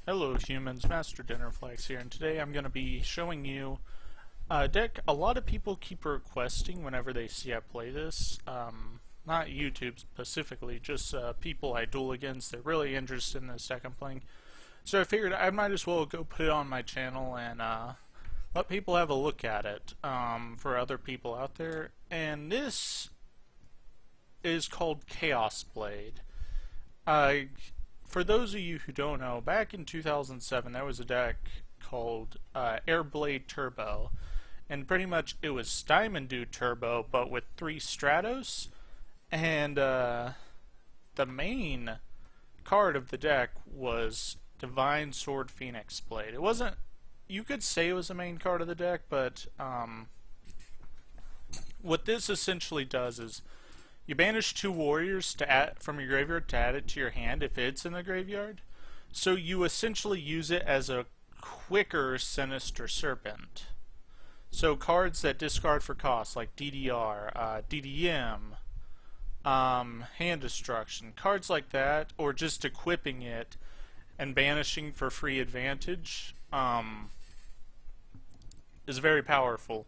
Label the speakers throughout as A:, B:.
A: Hello humans, Master Dinnerflex here, and today I'm going to be showing you a deck a lot of people keep requesting whenever they see I play this. Not YouTube specifically, just people I duel against. They're really interested in this deck I'm playing. So I figured I might as well go put it on my channel and let people have a look at it for other people out there. And this is called Chaos Blade. For those of you who don't know, back in 2007 there was a deck called Airblade Turbo, and pretty much it was Diamond Dude Turbo but with 3 Stratos, and the main card of the deck was Divine Sword Phoenix Blade. It wasn't, you could say it was the main card of the deck, but what this essentially does is you banish 2 warriors to add, from your graveyard to add it to your hand if it's in the graveyard. So you essentially use it as a quicker Sinister Serpent. So cards that discard for cost, like DDR, DDM, Hand Destruction, cards like that, or just equipping it and banishing for free advantage, is very powerful.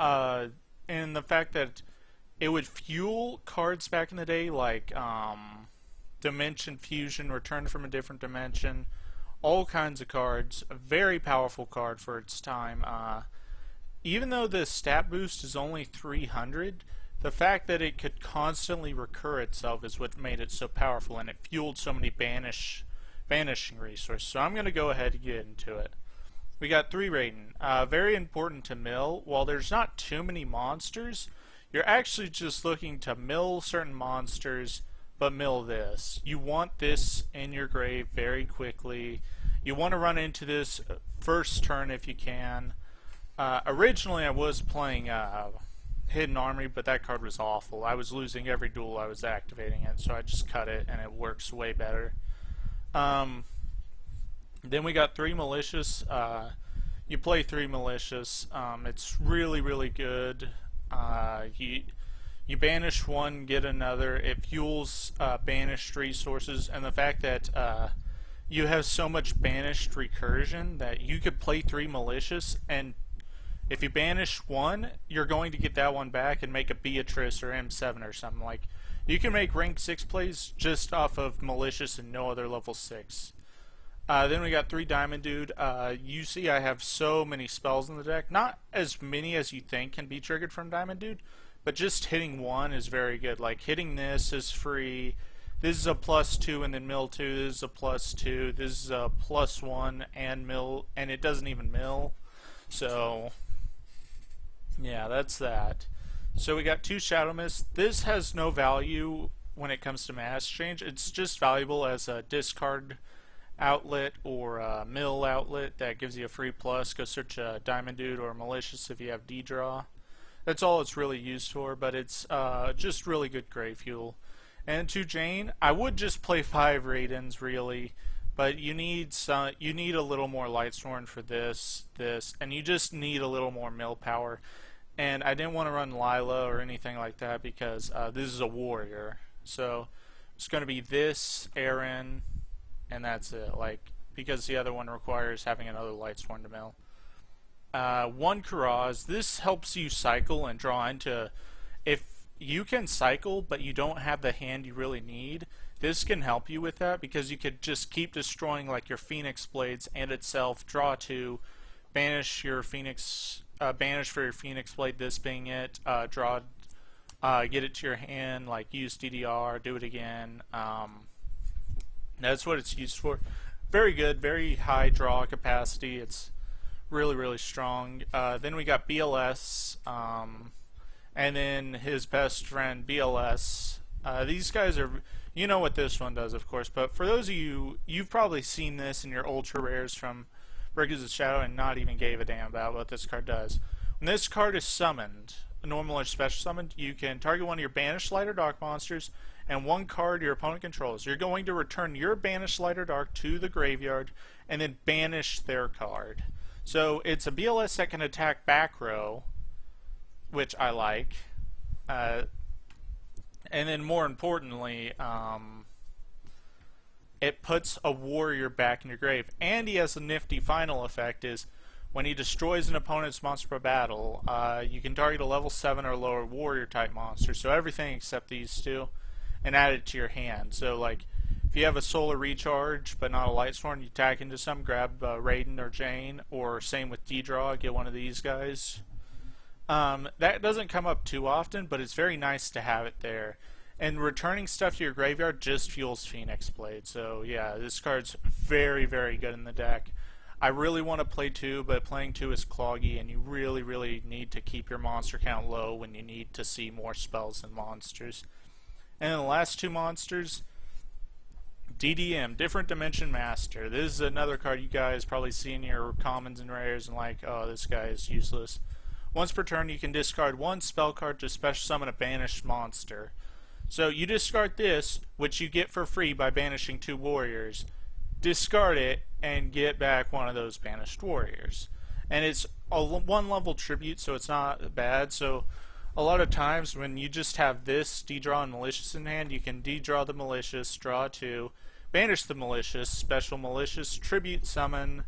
A: And the fact that it would fuel cards back in the day like Dimension Fusion, Return from a Different Dimension, all kinds of cards. A very powerful card for its time. Even though the stat boost is only 300, the fact that it could constantly recur itself is what made it so powerful, and it fueled so many banishing resources. So I'm going to go ahead and get into it. We got 3 rating. Very important to mill. While there's not too many monsters, you're actually just looking to mill certain monsters, but mill this. You want this in your grave very quickly. You want to run into this first turn if you can. Originally I was playing Hidden Armory, but that card was awful. I was losing every duel I was activating it, so I just cut it and it works way better. Then we got 3 Malicious. You play 3 Malicious. It's really good. You banish 1, get another. It fuels banished resources, and the fact that you have so much banished recursion that you could play 3 Malicious, and if you banish 1, you're going to get that one back and make a Beatrice or M7 or something. Like, you can make rank 6 plays just off of Malicious and no other level 6. Then we got 3 Diamond Dude. You see I have so many spells in the deck. Not as many as you think can be triggered from Diamond Dude, but just hitting 1 is very good. Like, hitting this is free. This is a +2 and then mill 2. This is a +2. This is a +1 and mill, and it doesn't even mill. So, yeah, that's that. So we got 2 Shadow Mist. This has no value when it comes to mana exchange. It's just valuable as a discard outlet or a mill outlet that gives you a free plus. Go search a Diamond Dude or Malicious if you have D-Draw. That's all it's really used for, but it's just really good grave fuel. And to Jane, I would just play 5 Raidens really, but you need a little more Lightsworn for this, and you just need a little more mill power. And I didn't want to run Lila or anything like that because this is a warrior. So it's going to be this, Aaron, and that's it. Like, because the other one requires having another Lightsworn to mill. 1 Karaz. This helps you cycle and draw into. If you can cycle but you don't have the hand you really need, this can help you with that because you could just keep destroying like your Phoenix Blades and itself. Draw 2, banish your Phoenix. Banish for your Phoenix Blade. This being it. Draw. Get it to your hand. Like use DDR. Do it again. That's what it's used for. Very good, very high draw capacity. It's really strong. Then we got BLS, and then his best friend BLS. These guys are, you know what this one does, of course, but for those of you, you've probably seen this in your ultra rares from Breakers of Shadow and not even gave a damn about what this card does. When this card is summoned, normal or special summoned, you can target one of your banished light or dark monsters and 1 card your opponent controls. You're going to return your banished light or dark to the graveyard and then banish their card. So it's a BLS that can attack back row, which I like. And then more importantly, it puts a warrior back in your grave. And he has a nifty final effect is when he destroys an opponent's monster per battle, you can target a level 7 or lower warrior type monster, so everything except these two, and add it to your hand. So like if you have a solar recharge but not a lightsworn, you tack into some, grab Raiden or Jane, or same with D-Draw, get one of these guys. That doesn't come up too often, but it's very nice to have it there. And returning stuff to your graveyard just fuels Phoenix Blade. So yeah, this card's very, very good in the deck. I really want to play 2, but playing 2 is cloggy, and you really, really need to keep your monster count low when you need to see more spells and monsters. And then the last 2 monsters, DDM, Different Dimension Master. This is another card you guys probably see in your commons and rares and like, oh, this guy is useless. Once per turn, you can discard 1 spell card to special summon a banished monster. So you discard this, which you get for free by banishing 2 warriors. Discard it and get back one of those banished warriors. And it's a 1 level tribute, so it's not bad. So a lot of times when you just have this D-Draw and Malicious in hand, you can D-Draw the Malicious, draw 2, banish the Malicious, special Malicious, tribute summon,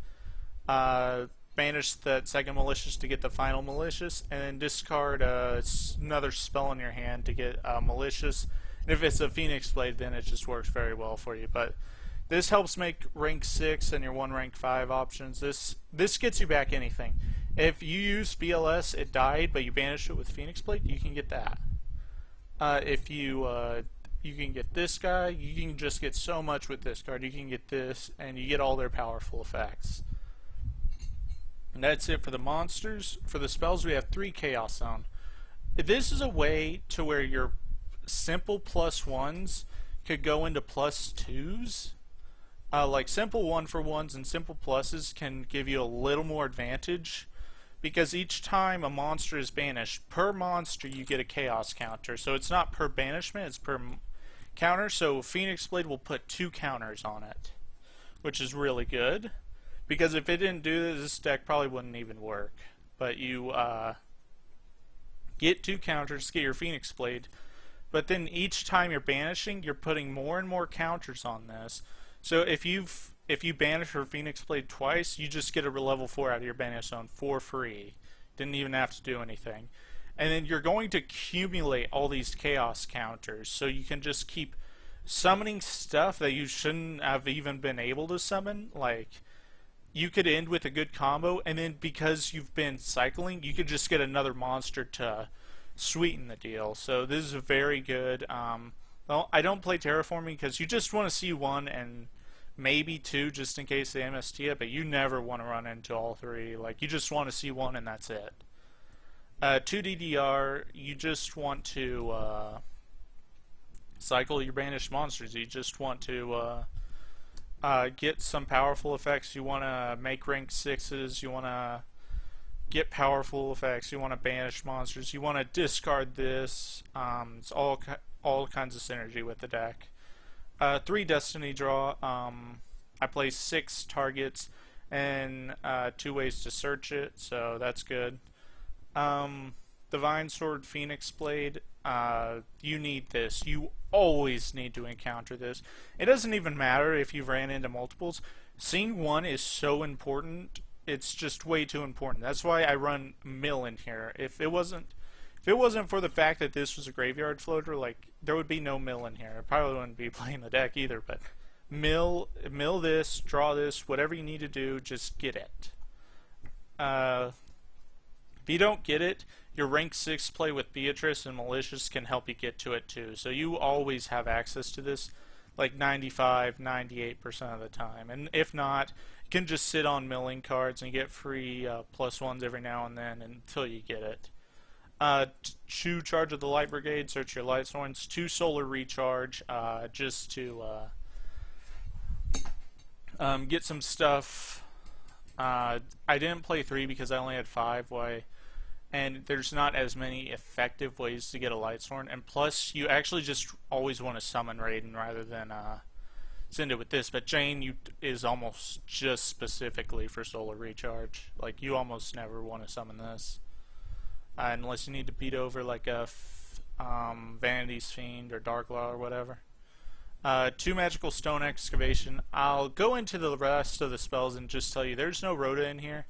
A: banish that second Malicious to get the final Malicious, and then discard another spell in your hand to get Malicious. And if it's a Phoenix Blade, then it just works very well for you. But this helps make rank 6 and your 1 rank 5 options. This gets you back anything. If you use BLS, it died, but you banished it with Phoenix Blade, you can get that. If you can get this guy, you can just get so much with this card. You can get this, and you get all their powerful effects. And that's it for the monsters. For the spells, we have 3 Chaos Zone. This is a way to where your simple +1s could go into +2s. Like simple 1-for-1s and simple pluses can give you a little more advantage, because each time a monster is banished, per monster you get a chaos counter. So it's not per banishment, it's per counter. So Phoenix Blade will put 2 counters on it, which is really good. Because if it didn't do this deck probably wouldn't even work. But you get 2 counters to get your Phoenix Blade. But then each time you're banishing, you're putting more and more counters on this. So if you banish your Phoenix Blade twice, you just get a level 4 out of your banish zone for free. Didn't even have to do anything. And then you're going to accumulate all these chaos counters, so you can just keep summoning stuff that you shouldn't have even been able to summon. Like, you could end with a good combo, and then because you've been cycling, you could just get another monster to sweeten the deal. So this is very good. Well, I don't play Terraforming because you just want to see 1 and maybe 2 just in case they MST it, but you never want to run into all 3. Like, you just want to see 1 and that's it. 2 DDR, you just want to cycle your banished monsters. You just want to get some powerful effects. You want to make rank 6s. You want to get powerful effects. You want to banish monsters. You want to discard this. It's all kinds of synergy with the deck. 3 Destiny Draw. I play 6 targets and 2 ways to search it, so that's good. Divine Sword, Phoenix Blade. You need this. You always need to encounter this. It doesn't even matter if you've ran into multiples. Seeing 1 is so important. It's just way too important. That's why I run Mill in here. If it wasn't for the fact that this was a graveyard floater, like, there would be no Mill in here. I probably wouldn't be playing the deck either, but mill this, draw this, whatever you need to do, just get it. If you don't get it, your rank 6 play with Beatrice and Malicious can help you get to it too. So you always have access to this, like 95, 98% of the time. And if not, you can just sit on milling cards and get free +1s every now and then until you get it. 2 Charge of the Light Brigade, search your light swords. 2 Solar Recharge, just to get some stuff. I didn't play 3 because I only had 5. And there's not as many effective ways to get a light sword. And plus, you actually just always want to summon Raiden rather than send it with this. But Jane is almost just specifically for Solar Recharge. Like, you almost never want to summon this. Unless you need to beat over like a Vanity's Fiend or Dark Law or whatever. 2 magical stone excavation. I'll go into the rest of the spells and just tell you there's no Rhoda in here.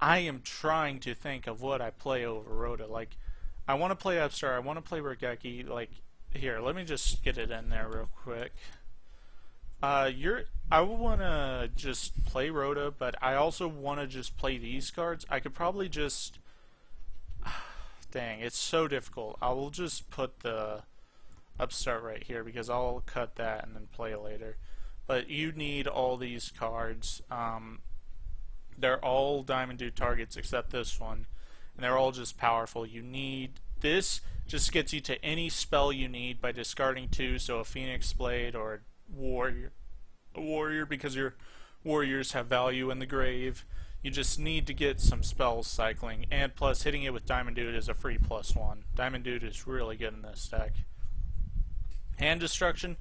A: I am trying to think of what I play over Rhoda. Like, I want to play Upstart, I want to play Regeki. Like, here, let me just get it in there real quick. I want to just play Rhoda, but I also want to just play these cards. I could probably just... Dang, it's so difficult. I will just put the Upstart right here because I'll cut that and then play later. But you need all these cards. They're all Diamond Dude targets except this one, and they're all just powerful. You need this. Just gets you to any spell you need by discarding 2, so a Phoenix Blade or a warrior because your warriors have value in the grave. You just need to get some spells cycling, and plus hitting it with Diamond Dude is a free +1. Diamond Dude is really good in this deck. Hand Destruction,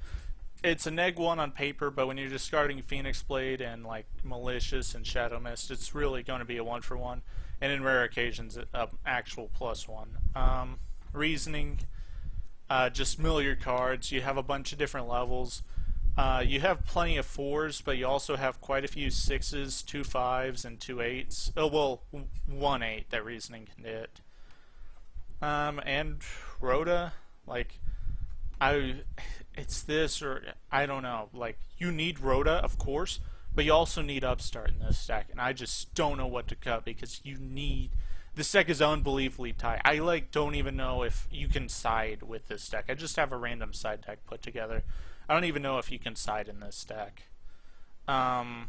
A: it's a -1 on paper, but when you're discarding Phoenix Blade and like Malicious and Shadow Mist, it's really going to be a 1-for-1, and in rare occasions, an actual +1. Reasoning, just mill your cards. You have a bunch of different levels. You have plenty of 4s, but you also have quite a few 6s, 2 5s, and 2 8s. Oh, well, 1 8 that Reasoning can hit. And Rhoda, like, it's this, or I don't know. Like, you need Rhoda, of course, but you also need Upstart in this deck, and I just don't know what to cut because you need... This deck is unbelievably tight. I don't even know if you can side with this deck. I just have a random side deck put together. I don't even know if you can side in this deck. But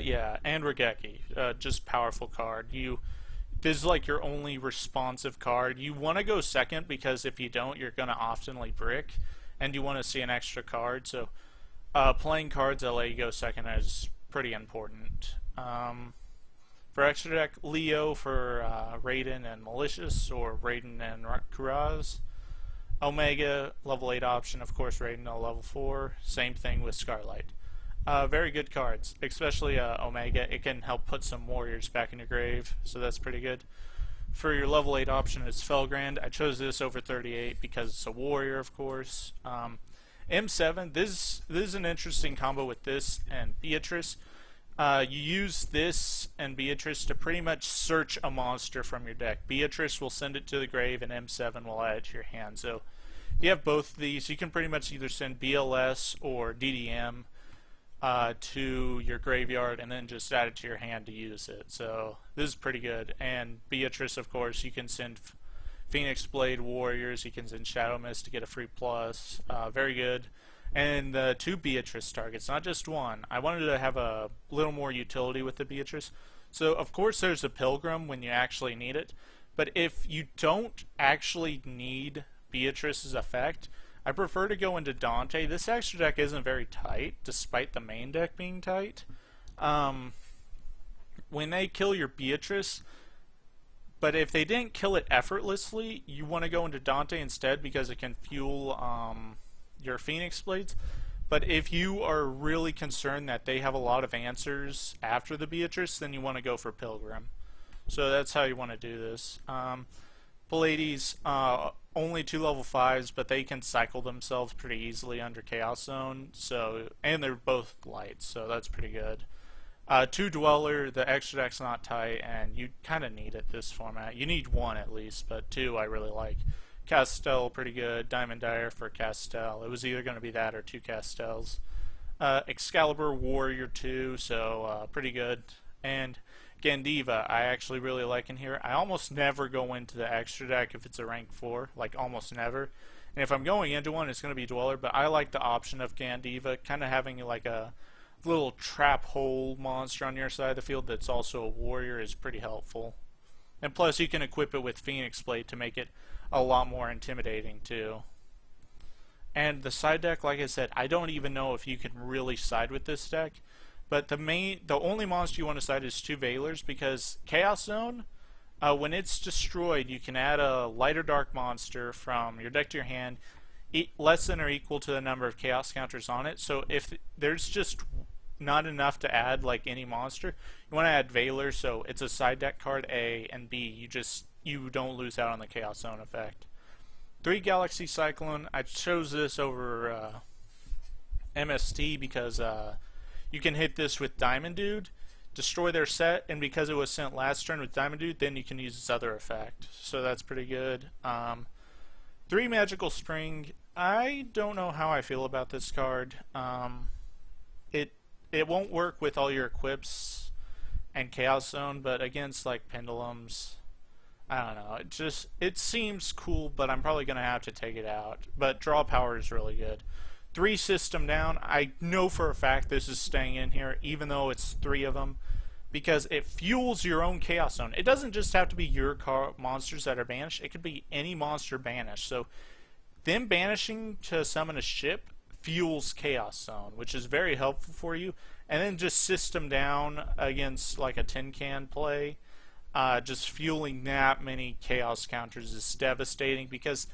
A: yeah, and Regeki, just powerful card. This is like your only responsive card. You want to go second because if you don't, you're going to oftenly brick, and you want to see an extra card. So playing cards that let you go second is pretty important. For extra deck, Leo for Raiden and Malicious, or Raiden and Kuraz. Omega, level 8 option, of course, Raiden at level 4. Same thing with Scarlight. Very good cards, especially Omega. It can help put some warriors back in your grave, so that's pretty good. For your level 8 option, it's Felgrand. I chose this over 38 because it's a warrior, of course. M7, this is an interesting combo with this and Beatrice. You use this and Beatrice to pretty much search a monster from your deck. Beatrice will send it to the grave, and M7 will add it to your hand. So if you have both of these, you can pretty much either send BLS or DDM to your graveyard and then just add it to your hand to use it. So this is pretty good. And Beatrice, of course, you can send Phoenix Blade warriors, you can send Shadow Mist to get a free plus. Very good. And the 2 Beatrice targets, not just 1. I wanted to have a little more utility with the Beatrice. So, of course, there's a Pilgrim when you actually need it. But if you don't actually need Beatrice's effect, I prefer to go into Dante. This extra deck isn't very tight, despite the main deck being tight. When they kill your Beatrice, but if they didn't kill it effortlessly, you want to go into Dante instead because it can fuel... your Phoenix Blades. But if you are really concerned that they have a lot of answers after the Beatrice, then you want to go for Pilgrim. So that's how you want to do this. Pallades, only 2 level 5s, but they can cycle themselves pretty easily under Chaos Zone. So, and they're both lights, so that's pretty good. 2 Dweller, the extra deck's not tight, and you kind of need it this format. You need 1 at least, but 2 I really like. Castel, pretty good. Diamond Dire for Castel. It was either going to be that or 2 Castels. Excalibur, Warrior 2, so pretty good. And Gandiva, I actually really like in here. I almost never go into the extra deck if it's a rank 4, like almost never. And if I'm going into one, it's going to be Dweller, but I like the option of Gandiva, kind of having like a little trap hole monster on your side of the field that's also a warrior is pretty helpful. And plus, you can equip it with Phoenix Blade to make it a lot more intimidating too. And the side deck, like I said, I don't even know if you can really side with this deck. But the only monster you want to side is 2 Veilers, because Chaos Zone, when it's destroyed, you can add a light or dark monster from your deck to your hand, less than or equal to the number of Chaos counters on it. So if there's just not enough to add like any monster, you want to add Veiler, so it's a side deck card A, and B, you don't lose out on the Chaos Zone effect. 3 Galaxy Cyclone. I chose this over MST because you can hit this with Diamond Dude, destroy their set, and because it was sent last turn with Diamond Dude, then you can use this other effect. So that's pretty good. 3 Magical Spring. I don't know how I feel about this card. It won't work with all your equips and Chaos Zone, but against like Pendulums, I don't know. It seems cool, but I'm probably gonna have to take it out. But draw power is really good. 3 System Down. I know for a fact this is staying in here, even though it's 3 of them, because it fuels your own Chaos Zone. It doesn't just have to be your monsters that are banished. It could be any monster banished. So them banishing to summon a ship fuels Chaos Zone, which is very helpful for you. And then just System Down against like a tin can play. Just fueling that many Chaos counters is devastating because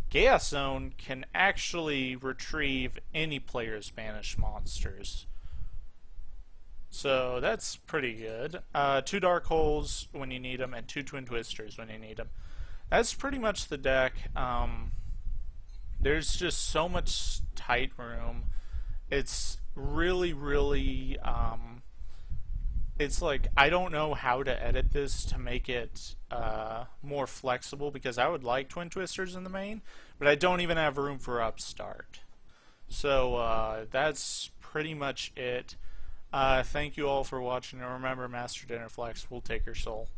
A: Chaos Zone can actually retrieve any player's banished monsters. So that's pretty good. 2 Dark Holes when you need them, and 2 Twin Twisters when you need them. That's pretty much the deck. There's just so much tight room. It's really it's like I don't know how to edit this to make it more flexible, because I would like Twin Twisters in the main, but I don't even have room for Upstart. So that's pretty much it. Thank you all for watching, and remember, Master Dinner Flex will take your soul.